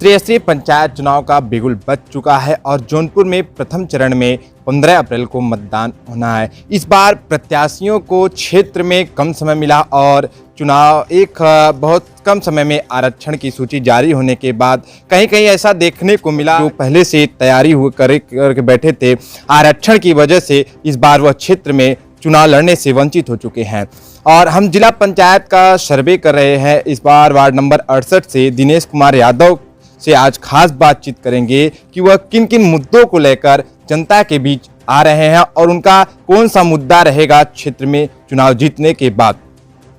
त्रिस्तरीय पंचायत चुनाव का बिगुल बज चुका है और जौनपुर में प्रथम चरण में 15 अप्रैल को मतदान होना है। इस बार प्रत्याशियों को क्षेत्र में कम समय मिला और चुनाव एक बहुत कम समय में आरक्षण की सूची जारी होने के बाद कहीं कहीं ऐसा देखने को मिला जो पहले से तैयारी करके बैठे थे, आरक्षण की वजह से इस बार वह क्षेत्र में चुनाव लड़ने से वंचित हो चुके हैं। और हम जिला पंचायत का सर्वे कर रहे हैं। इस बार वार्ड नंबर 68 से दिनेश कुमार यादव से आज खास बातचीत करेंगे कि वह किन किन मुद्दों को लेकर जनता के बीच आ रहे हैं और उनका कौन सा मुद्दा रहेगा क्षेत्र में चुनाव जीतने के बाद।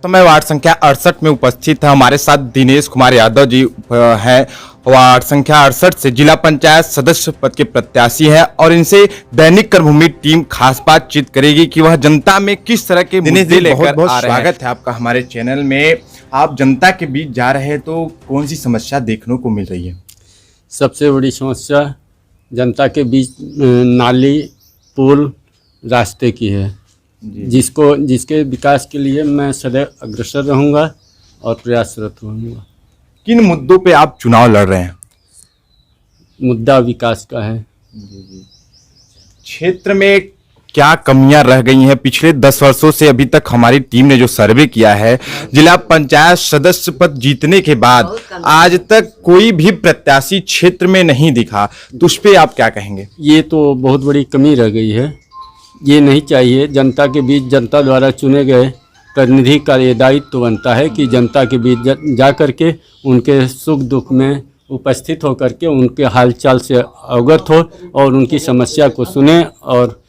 तो मैं वार्ड संख्या 68 में उपस्थित है, हमारे साथ दिनेश कुमार यादव जी हैं। वार्ड संख्या 68 से जिला पंचायत सदस्य पद के प्रत्याशी हैं और इनसे दैनिक कर्मभूमि टीम खास बातचीत करेगी कि वह जनता में किस तरह के मुद्दे लेकर आ रहे हैं। स्वागत है आपका हमारे चैनल में। आप जनता के बीच जा रहे हैं तो कौन सी समस्या देखने को मिल रही है? सबसे बड़ी समस्या जनता के बीच नाली, पुल, रास्ते की है, जिसके विकास के लिए मैं सदैव अग्रसर रहूँगा और प्रयासरत रहूँगा। किन मुद्दों पे आप चुनाव लड़ रहे हैं? मुद्दा विकास का है। क्षेत्र में क्या कमियां रह गई हैं? पिछले 10 वर्षों से अभी तक हमारी टीम ने जो सर्वे किया है, जिला पंचायत सदस्य पद जीतने के बाद आज तक कोई भी प्रत्याशी क्षेत्र में नहीं दिखा, तो उस पर आप क्या कहेंगे? ये तो बहुत बड़ी कमी रह गई है। ये नहीं चाहिए। जनता के बीच जनता द्वारा चुने गए प्रतिनिधि का ये दायित्व बनता है कि जनता के बीच जा कर के उनके सुख दुख में उपस्थित होकर के उनके हालचाल से अवगत हो और उनकी समस्या को सुने और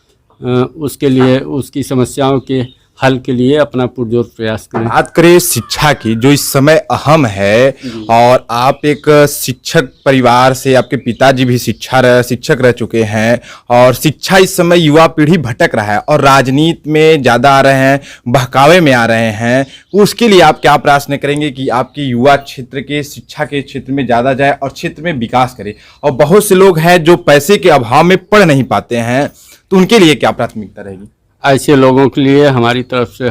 उसके लिए उसकी समस्याओं के हल के लिए अपना पुरजोर प्रयास करें। बात करें शिक्षा की, जो इस समय अहम है, और आप एक शिक्षक परिवार से, आपके पिताजी भी शिक्षक रह चुके हैं और शिक्षा इस समय युवा पीढ़ी भटक रहा है और राजनीति में ज़्यादा आ रहे हैं, बहकावे में आ रहे हैं। उसके लिए आप क्या प्रयास करेंगे कि आपकी युवा क्षेत्र के शिक्षा के क्षेत्र में ज़्यादा जाए और क्षेत्र में विकास करे? और बहुत से लोग हैं जो पैसे के अभाव में पढ़ नहीं पाते हैं, तो उनके लिए क्या प्राथमिकता रहेगी? ऐसे लोगों के लिए हमारी तरफ से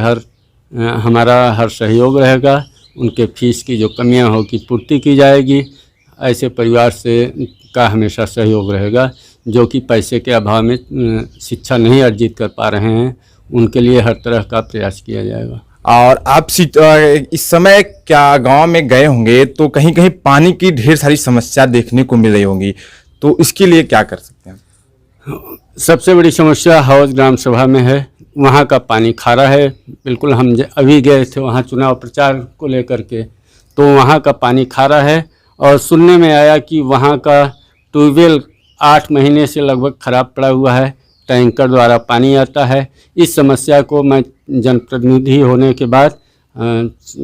हमारा हर सहयोग रहेगा। उनके फीस की जो कमियां होगी पूर्ति की जाएगी। ऐसे परिवार से का हमेशा सहयोग रहेगा जो कि पैसे के अभाव में शिक्षा नहीं अर्जित कर पा रहे हैं। उनके लिए हर तरह का प्रयास किया जाएगा। और आप इस समय क्या गांव में गए होंगे तो कहीं कहीं पानी की ढेर सारी समस्या देखने को मिल रही होंगी, तो इसके लिए क्या कर सकते हैं? सबसे बड़ी समस्या हौज ग्राम सभा में है। वहाँ का पानी खारा है। बिल्कुल हम अभी गए थे वहाँ चुनाव प्रचार को लेकर के, तो वहाँ का पानी खारा है और सुनने में आया कि वहाँ का ट्यूबवेल 8 महीने से लगभग ख़राब पड़ा हुआ है। टैंकर द्वारा पानी आता है। इस समस्या को मैं जनप्रतिनिधि होने के बाद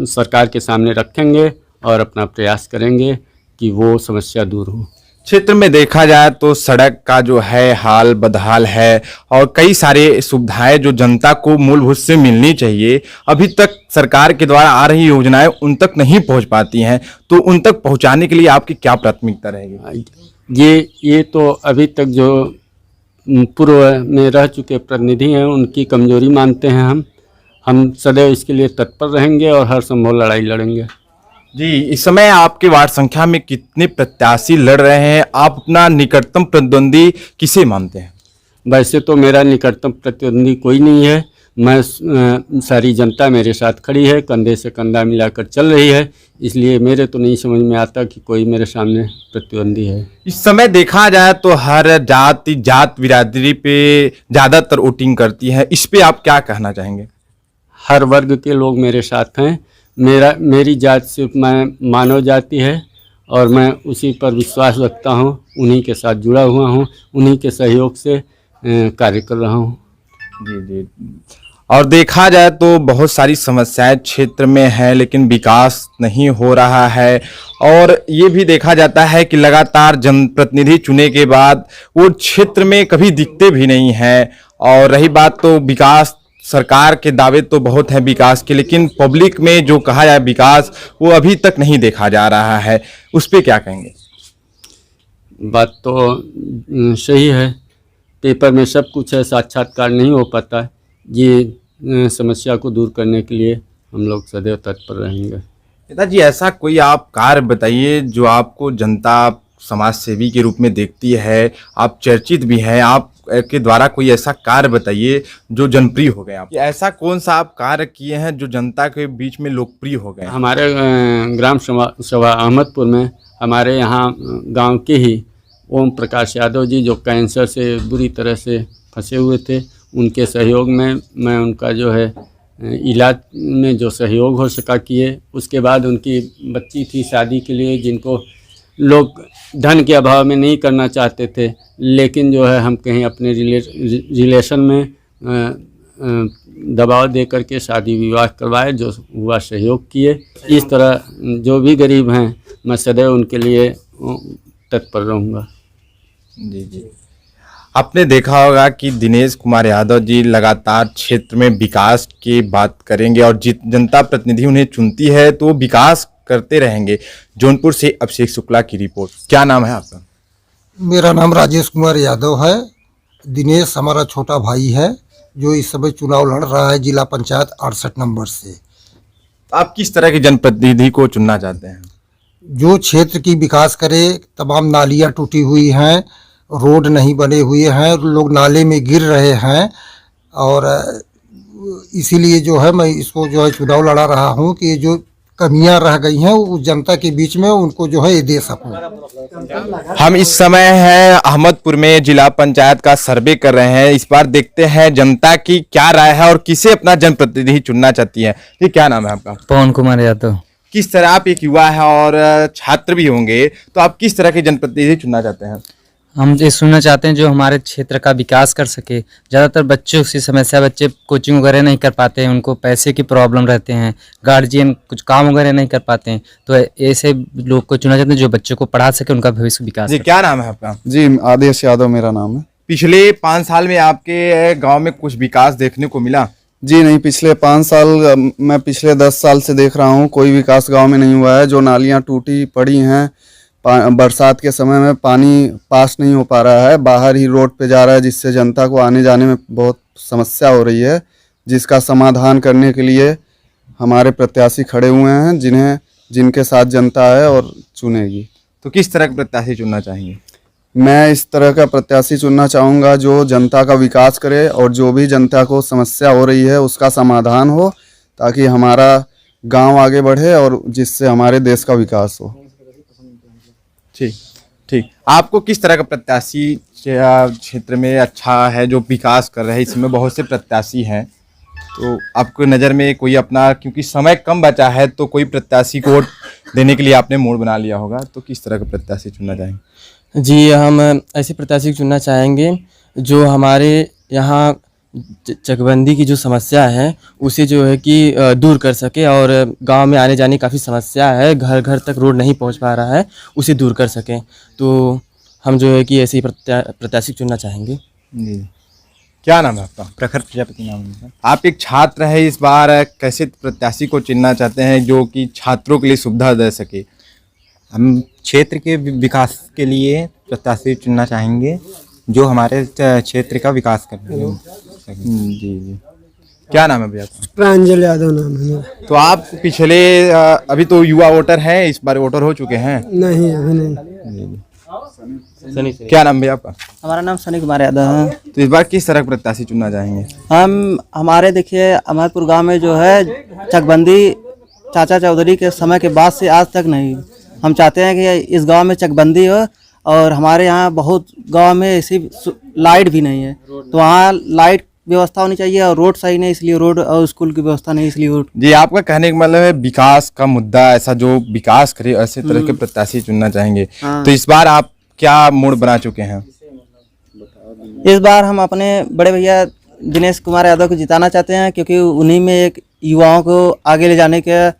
सरकार के सामने रखेंगे और अपना प्रयास करेंगे कि वो समस्या दूर हो। क्षेत्र में देखा जाए तो सड़क का जो है हाल बदहाल है और कई सारे सुविधाएं जो जनता को मूलभूत से मिलनी चाहिए, अभी तक सरकार के द्वारा आ रही योजनाएं उन तक नहीं पहुंच पाती हैं, तो उन तक पहुंचाने के लिए आपकी क्या प्राथमिकता रहेगी? ये तो अभी तक जो पूर्व में रह चुके प्रतिनिधि हैं उनकी कमजोरी मानते हैं। हम सदैव इसके लिए तत्पर रहेंगे और हर संभव लड़ाई लड़ेंगे। जी, इस समय आपके वार्ड संख्या में कितने प्रत्याशी लड़ रहे हैं? आप अपना निकटतम प्रतिद्वंदी किसे मानते हैं? वैसे तो मेरा निकटतम प्रतिद्वंदी कोई नहीं है। मैं सारी जनता मेरे साथ खड़ी है, कंधे से कंधा मिलाकर चल रही है, इसलिए मेरे तो नहीं समझ में आता कि कोई मेरे सामने प्रतिद्वंदी है। इस समय देखा जाए तो हर जात बिरादरी पे ज़्यादातर वोटिंग करती है, इस पे आप क्या कहना चाहेंगे? हर वर्ग के लोग मेरे साथ हैं। मेरी जात सिर्फ मैं मानव जाति है और मैं उसी पर विश्वास रखता हूँ, उन्हीं के साथ जुड़ा हुआ हूँ, उन्हीं के सहयोग से कार्य कर रहा हूँ। जी। और देखा जाए तो बहुत सारी समस्याएं क्षेत्र में हैं, लेकिन विकास नहीं हो रहा है और ये भी देखा जाता है कि लगातार जनप्रतिनिधि चुने के बाद वो क्षेत्र में कभी दिखते भी नहीं हैं। और रही बात तो विकास, सरकार के दावे तो बहुत है विकास के, लेकिन पब्लिक में जो कहा जाए विकास वो अभी तक नहीं देखा जा रहा है, उस पर क्या कहेंगे? बात तो सही है। पेपर में सब कुछ है, साक्षात्कार नहीं हो पाता। ये समस्या को दूर करने के लिए हम लोग सदैव तत्पर रहेंगे। पिताजी ऐसा कोई आप कार्य बताइए जो आपको जनता समाज सेवी के रूप में देखती है, आप चर्चित भी हैं, आप के द्वारा कोई ऐसा कार्य बताइए जो जनप्रिय हो गए। आप ऐसा कौन सा आप कार्य किए हैं जो जनता के बीच में लोकप्रिय हो गए? हमारे ग्राम सभा अहमदपुर में हमारे यहाँ गांव के ही ओम प्रकाश यादव जी जो कैंसर से बुरी तरह से फंसे हुए थे, उनके सहयोग में मैं उनका जो है इलाज में जो सहयोग हो सका किए। उसके बाद उनकी बच्ची थी शादी के लिए, जिनको लोग धन के अभाव में नहीं करना चाहते थे, लेकिन जो है हम कहीं अपने रिलेशन में दबाव दे करके शादी विवाह करवाए, जो हुआ सहयोग किए। इस तरह जो भी गरीब हैं मैं सदैव उनके लिए तत्पर रहूँगा। जी जी, आपने देखा होगा कि दिनेश कुमार यादव जी लगातार क्षेत्र में विकास की बात करेंगे और जनता प्रतिनिधि उन्हें चुनती है तो विकास करते रहेंगे। जौनपुर से अभिषेक शुक्ला की रिपोर्ट। क्या नाम है आपका? मेरा नाम राजेश कुमार यादव है। दिनेश हमारा छोटा भाई है जो इस समय चुनाव लड़ रहा है जिला पंचायत 68 नंबर से। आप किस तरह के जनप्रतिनिधि को चुनना चाहते हैं? जो क्षेत्र की विकास करे, तमाम नालियां टूटी हुई हैं, रोड नहीं बने हुए हैं, लोग नाले में गिर रहे हैं और इसीलिए जो है मैं इसको जो है चुनाव लड़ा रहा हूं कि जो कमियां रह गई हैं वो जनता के बीच में उनको जो है ये दे सकूं। हम इस समय हैं अहमदपुर में, जिला पंचायत का सर्वे कर रहे हैं। इस बार देखते हैं जनता की क्या राय है और किसे अपना जनप्रतिनिधि चुनना चाहती है। ये क्या नाम है आपका? पवन कुमार यादव। किस तरह, आप एक युवा है और छात्र भी होंगे, तो आप किस तरह के जनप्रतिनिधि चुनना चाहते हैं? हम ये सुनना चाहते हैं जो हमारे क्षेत्र का विकास कर सके। ज़्यादातर बच्चों की समस्या, बच्चे कोचिंग वगैरह नहीं कर पाते हैं, उनको पैसे की प्रॉब्लम रहते हैं, गार्जियन कुछ काम वगैरह नहीं कर पाते हैं, तो ऐसे लोग को चुना चाहते हैं जो बच्चों को पढ़ा सके, उनका भविष्य विकास जी, क्या नाम है आपका? जी, आदेश यादव मेरा नाम है। पिछले 5 साल में आपके गांव में कुछ विकास देखने को मिला? जी नहीं, पिछले 5 साल मैं पिछले 10 साल से देख रहा हूँ कोई विकास गांव में नहीं हुआ है। जो नालियाँ टूटी पड़ी हैं, बरसात के समय में पानी पास नहीं हो पा रहा है, बाहर ही रोड पे जा रहा है, जिससे जनता को आने जाने में बहुत समस्या हो रही है, जिसका समाधान करने के लिए हमारे प्रत्याशी खड़े हुए हैं, जिनके साथ जनता है और चुनेगी। तो किस तरह के प्रत्याशी चुनना चाहेंगे? मैं इस तरह का प्रत्याशी चुनना चाहूँगा जो जनता का विकास करे और जो भी जनता को समस्या हो रही है उसका समाधान हो, ताकि हमारा गांव आगे बढ़े और जिससे हमारे देश का विकास हो। ठीक ठीक। आपको किस तरह का प्रत्याशी क्षेत्र में अच्छा है जो विकास कर रहे हैं? इसमें बहुत से प्रत्याशी हैं, तो आपको नज़र में कोई अपना, क्योंकि समय कम बचा है, तो कोई प्रत्याशी को वोट देने के लिए आपने मूड बना लिया होगा, तो किस तरह का प्रत्याशी चुनना चाहेंगे? जी, हम ऐसे प्रत्याशी चुनना चाहेंगे जो हमारे यहाँ चकबंदी की जो समस्या है उसे जो है कि दूर कर सके, और गांव में आने जाने की काफ़ी समस्या है, घर घर तक रोड नहीं पहुंच पा रहा है, उसे दूर कर सकें। तो हम जो है कि ऐसे ही प्रत्याशी चुनना चाहेंगे। जी, क्या नाम है आपका? प्रखर प्रजापति नाम है। आप एक छात्र है, इस बार कैसे प्रत्याशी को चुनना चाहते हैं जो कि छात्रों के लिए सुविधा दे सके? हम क्षेत्र के विकास के लिए प्रत्याशी चुनना चाहेंगे जो हमारे क्षेत्र का विकास कर सके। जी जी। क्या नाम है भैया? प्रांजल यादव नाम है मेरा। तो आप पिछले अभी तो युवा वोटर हैं, इस बार वोटर हो चुके हैं? नहीं, अभी नहीं। क्या नाम भैया आपका? हमारा नाम सनी कुमार यादव है। तो इस बार किस तरह का प्रत्याशी चुनना चाहेंगे? हमारे देखिए अहमदपुर गांव में जो है चकबंदी चाचा चौधरी के समय के बाद से आज तक नहीं। हम चाहते हैं कि इस गांव में चकबंदी हो, और हमारे यहाँ बहुत गांव में ऐसी लाइट भी नहीं है, तो वहाँ लाइट व्यवस्था होनी चाहिए, और रोड सही नहीं इसलिए रोड, और स्कूल की व्यवस्था नहीं इसलिए रोड। जी, आपका कहने का मतलब है विकास का मुद्दा, ऐसा जो विकास करे ऐसे तरह के प्रत्याशी चुनना चाहेंगे। हाँ। तो इस बार आप क्या मूड बना चुके हैं? इस बार हम अपने बड़े भैया दिनेश कुमार यादव को जिताना चाहते हैं, क्योंकि उन्हीं में एक युवाओं को आगे ले जाने का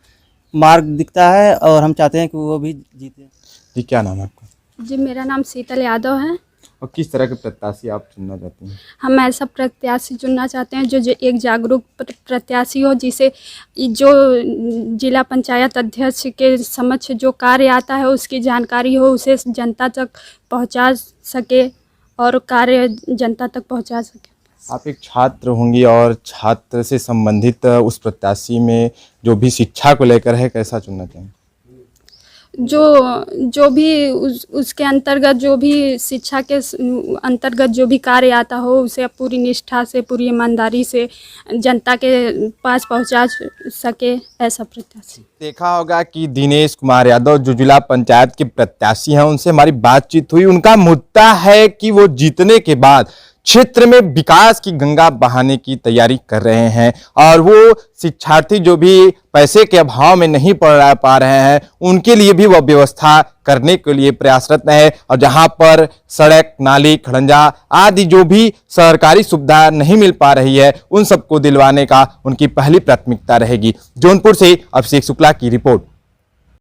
मार्ग दिखता है, और हम चाहते हैं कि वो भी जीते। जी, क्या नाम है आपका? जी, मेरा नाम शीतल यादव है। और किस तरह के प्रत्याशी आप चुनना चाहते हैं? हम ऐसा प्रत्याशी चुनना चाहते हैं जो एक जागरूक प्रत्याशी हो, जिसे जो जिला पंचायत अध्यक्ष के समक्ष जो कार्य आता है उसकी जानकारी हो, उसे जनता तक पहुंचा सके और कार्य जनता तक पहुंचा सके। आप एक छात्र होंगी और छात्र से संबंधित उस प्रत्याशी में जो भी शिक्षा को लेकर है, कैसा चुनना चाहेंगे? जो भी उसके अंतर्गत जो भी शिक्षा के अंतर्गत जो भी कार्य आता हो उसे पूरी निष्ठा से, पूरी ईमानदारी से जनता के पास पहुंचा सके, ऐसा प्रत्याशी। देखा होगा कि दिनेश कुमार यादव जो जिला पंचायत के प्रत्याशी हैं, उनसे हमारी बातचीत हुई। उनका मुद्दा है कि वो जीतने के बाद क्षेत्र में विकास की गंगा बहाने की तैयारी कर रहे हैं और वो शिक्षार्थी जो भी पैसे के अभाव में नहीं पढ़ पा रहे हैं, उनके लिए भी वह व्यवस्था करने के लिए प्रयासरत है। और जहां पर सड़क, नाली, खड़ंजा आदि जो भी सरकारी सुविधा नहीं मिल पा रही है, उन सबको दिलवाने का उनकी पहली प्राथमिकता रहेगी। जौनपुर से अभिषेक शुक्ला की रिपोर्ट।